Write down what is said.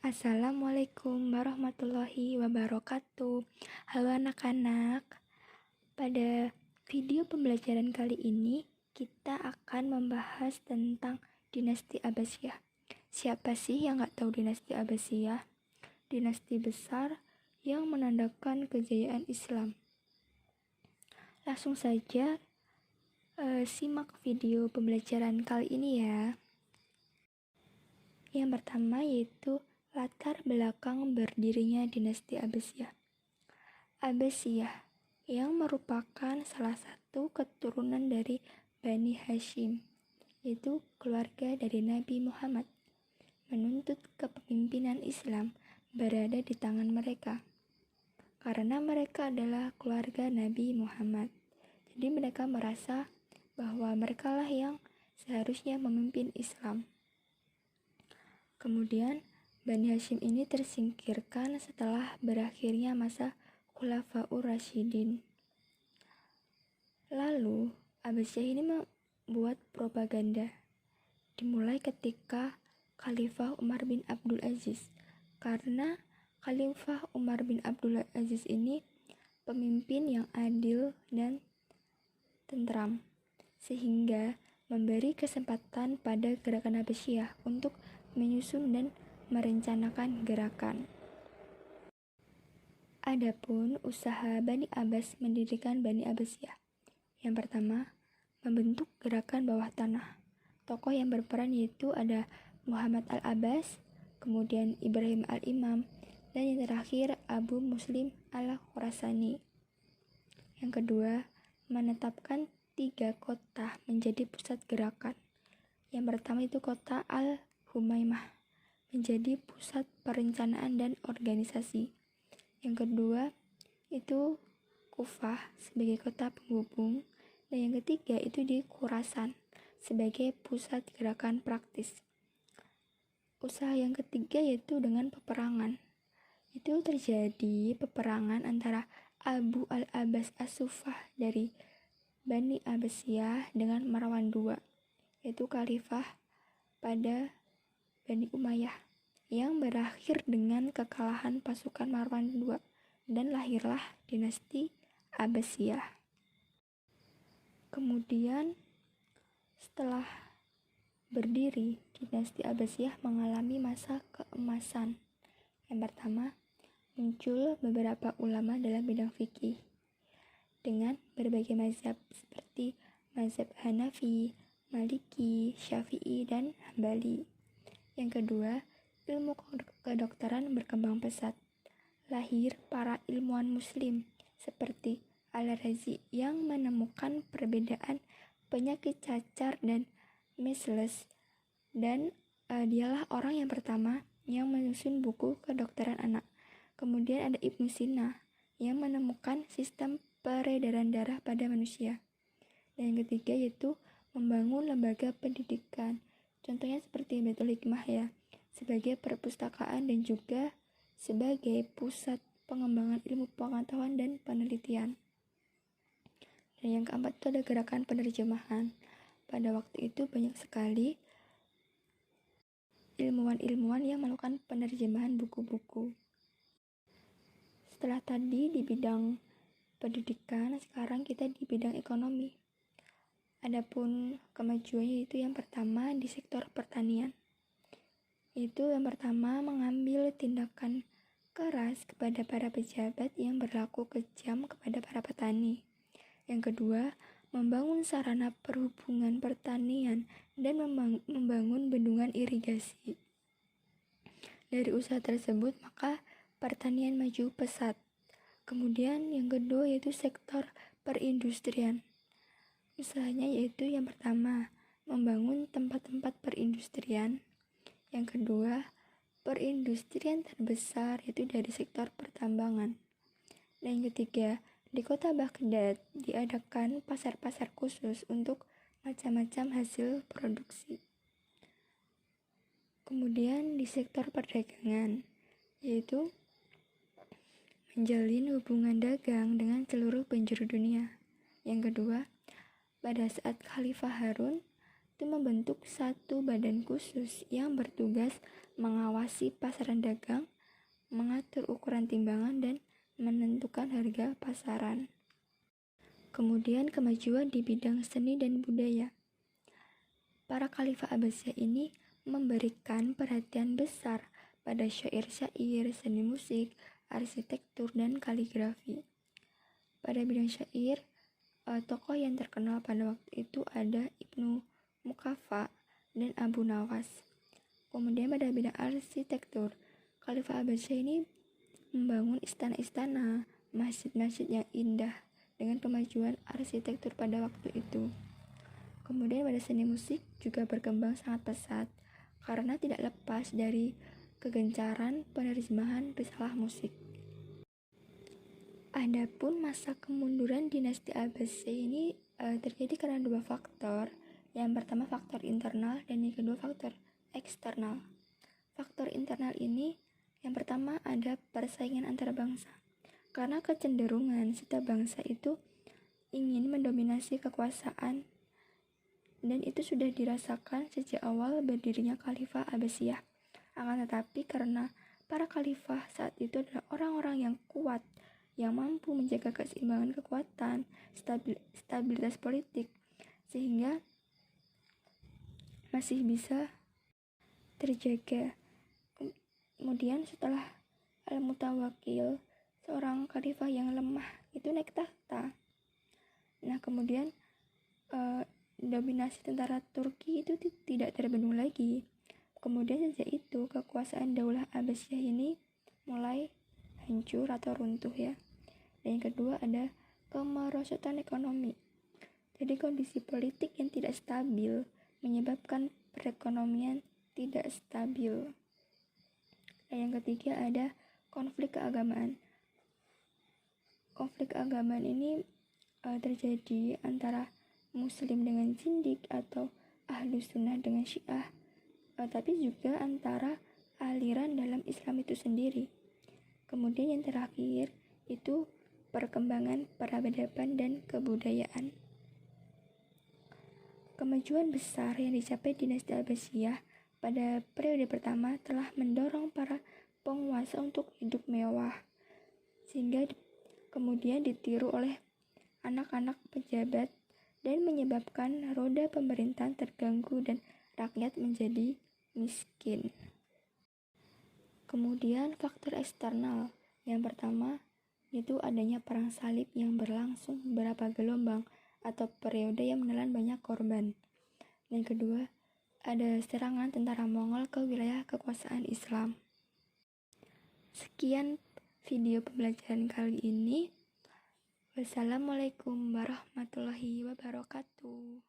Assalamualaikum warahmatullahi wabarakatuh. Halo anak-anak. Pada video pembelajaran kali ini, kita akan membahas tentang dinasti Abbasiyah. Siapa sih yang gak tahu dinasti Abbasiyah? Dinasti besar yang menandakan kejayaan Islam. Langsung saja simak video pembelajaran kali ini ya. Yang pertama yaitu latar belakang berdirinya dinasti Abbasiyah. Abbasiyah yang merupakan salah satu keturunan dari Bani Hashim, yaitu keluarga dari Nabi Muhammad, menuntut kepemimpinan Islam berada di tangan mereka. Karena mereka adalah keluarga Nabi Muhammad, jadi mereka merasa bahwa merekalah yang seharusnya memimpin Islam. Kemudian Bani Hashim ini tersingkirkan setelah berakhirnya masa Khulafaur Rasyidin. Lalu Abbasiyah ini membuat propaganda. Dimulai ketika Khalifah Umar bin Abdul Aziz. Karena Khalifah Umar bin Abdul Aziz ini pemimpin yang adil dan tentram, sehingga memberi kesempatan pada gerakan Abbasiyah untuk menyusun dan merencanakan gerakan. Adapun usaha Bani Abbas mendirikan Bani Abbasiyah. Yang pertama, membentuk gerakan bawah tanah. Tokoh yang berperan yaitu ada Muhammad al-Abbas, kemudian Ibrahim al-Imam, dan yang terakhir Abu Muslim al-Khurasani. Yang kedua, menetapkan 3 kota menjadi pusat gerakan. Yang pertama itu kota Al-Humaimah, menjadi pusat perencanaan dan organisasi. Yang kedua itu Kufah sebagai kota penghubung, dan yang ketiga itu di Khurasan sebagai pusat gerakan praktis. Usaha yang ketiga yaitu dengan peperangan. Itu terjadi peperangan antara Abu al-Abbas as-Suffah dari Bani Abbasiyah dengan Marwan II, yaitu khalifah pada Bani Umayyah, yang berakhir dengan kekalahan pasukan Marwan II, dan lahirlah dinasti Abbasiyah. Kemudian setelah berdiri, dinasti Abbasiyah mengalami masa keemasan. Yang pertama, muncul beberapa ulama dalam bidang fikih dengan berbagai mazhab seperti mazhab Hanafi, Maliki, Syafi'i, dan Hambali. Yang kedua, ilmu kedokteran berkembang pesat. Lahir para ilmuwan muslim seperti Al-Razi yang menemukan perbedaan penyakit cacar dan measles, dan dialah orang yang pertama yang menyusun buku kedokteran anak. Kemudian ada Ibnu Sina yang menemukan sistem peredaran darah pada manusia. Dan yang ketiga yaitu membangun lembaga pendidikan. Contohnya seperti Baitul Hikmah ya, sebagai perpustakaan dan juga sebagai pusat pengembangan ilmu pengetahuan dan penelitian. Dan yang keempat itu ada gerakan penerjemahan. Pada waktu itu banyak sekali ilmuwan-ilmuwan yang melakukan penerjemahan buku-buku. Setelah tadi di bidang pendidikan, sekarang kita di bidang ekonomi. Adapun kemajuannya itu yang pertama di sektor pertanian. Itu yang pertama mengambil tindakan keras kepada para pejabat yang berlaku kejam kepada para petani. Yang kedua, membangun sarana perhubungan pertanian dan membangun bendungan irigasi. Dari usaha tersebut, maka pertanian maju pesat. Kemudian yang kedua yaitu sektor perindustrian. Usahanya yaitu yang pertama, membangun tempat-tempat perindustrian. Yang kedua, perindustrian terbesar yaitu dari sektor pertambangan. Dan yang ketiga, di kota Baghdad diadakan pasar-pasar khusus untuk macam-macam hasil produksi. Kemudian di sektor perdagangan, yaitu menjalin hubungan dagang dengan seluruh penjuru dunia. Yang kedua, pada saat Khalifah Harun itu membentuk satu badan khusus yang bertugas mengawasi pasaran dagang, mengatur ukuran timbangan, dan menentukan harga pasaran. Kemudian kemajuan di bidang seni dan budaya. Para khalifah Abbasiyah ini memberikan perhatian besar pada syair-syair, seni musik, arsitektur, dan kaligrafi. Pada bidang syair, tokoh yang terkenal pada waktu itu ada Ibnu Muqaffa dan Abu Nawas. Kemudian pada bidang arsitektur, Khalifah Abbasiyah ini membangun istana-istana, masjid-masjid yang indah dengan kemajuan arsitektur pada waktu itu. Kemudian pada seni musik juga berkembang sangat pesat karena tidak lepas dari kegencaran penerjemahan risalah musik. Adapun masa kemunduran dinasti Abbasiyah ini terjadi karena dua faktor. Yang pertama faktor internal dan yang kedua faktor eksternal. Faktor internal ini yang pertama ada persaingan antar bangsa. Karena kecenderungan setiap bangsa itu ingin mendominasi kekuasaan, dan itu sudah dirasakan sejak awal berdirinya Khalifah Abbasiyah. Akan tetapi karena para khalifah saat itu adalah orang-orang yang kuat, yang mampu menjaga keseimbangan kekuatan, stabilitas politik, sehingga masih bisa terjaga. Kemudian setelah Al-Mutawakkil, seorang khalifah yang lemah itu naik tahta. Nah kemudian dominasi tentara Turki itu tidak terbendung lagi. Kemudian sejak itu kekuasaan Daulah Abbasiyah ini mulai hancur atau runtuh ya. Dan yang kedua ada kemerosotan ekonomi. Jadi kondisi politik yang tidak stabil menyebabkan perekonomian tidak stabil. Dan yang ketiga ada konflik keagamaan. Konflik keagamaan ini terjadi antara Muslim dengan Zindik atau Ahlus Sunnah dengan Syiah, tapi juga antara aliran dalam Islam itu sendiri. Kemudian yang terakhir itu perkembangan peradaban dan kebudayaan. Kemajuan besar yang dicapai dinasti Abbasiyah pada periode pertama telah mendorong para penguasa untuk hidup mewah, sehingga kemudian ditiru oleh anak-anak pejabat dan menyebabkan roda pemerintahan terganggu dan rakyat menjadi miskin. Kemudian faktor eksternal. Yang pertama itu adanya perang salib yang berlangsung beberapa gelombang atau periode yang menelan banyak korban. Yang kedua, ada serangan tentara Mongol ke wilayah kekuasaan Islam. Sekian video pembelajaran kali ini. Wassalamualaikum warahmatullahi wabarakatuh.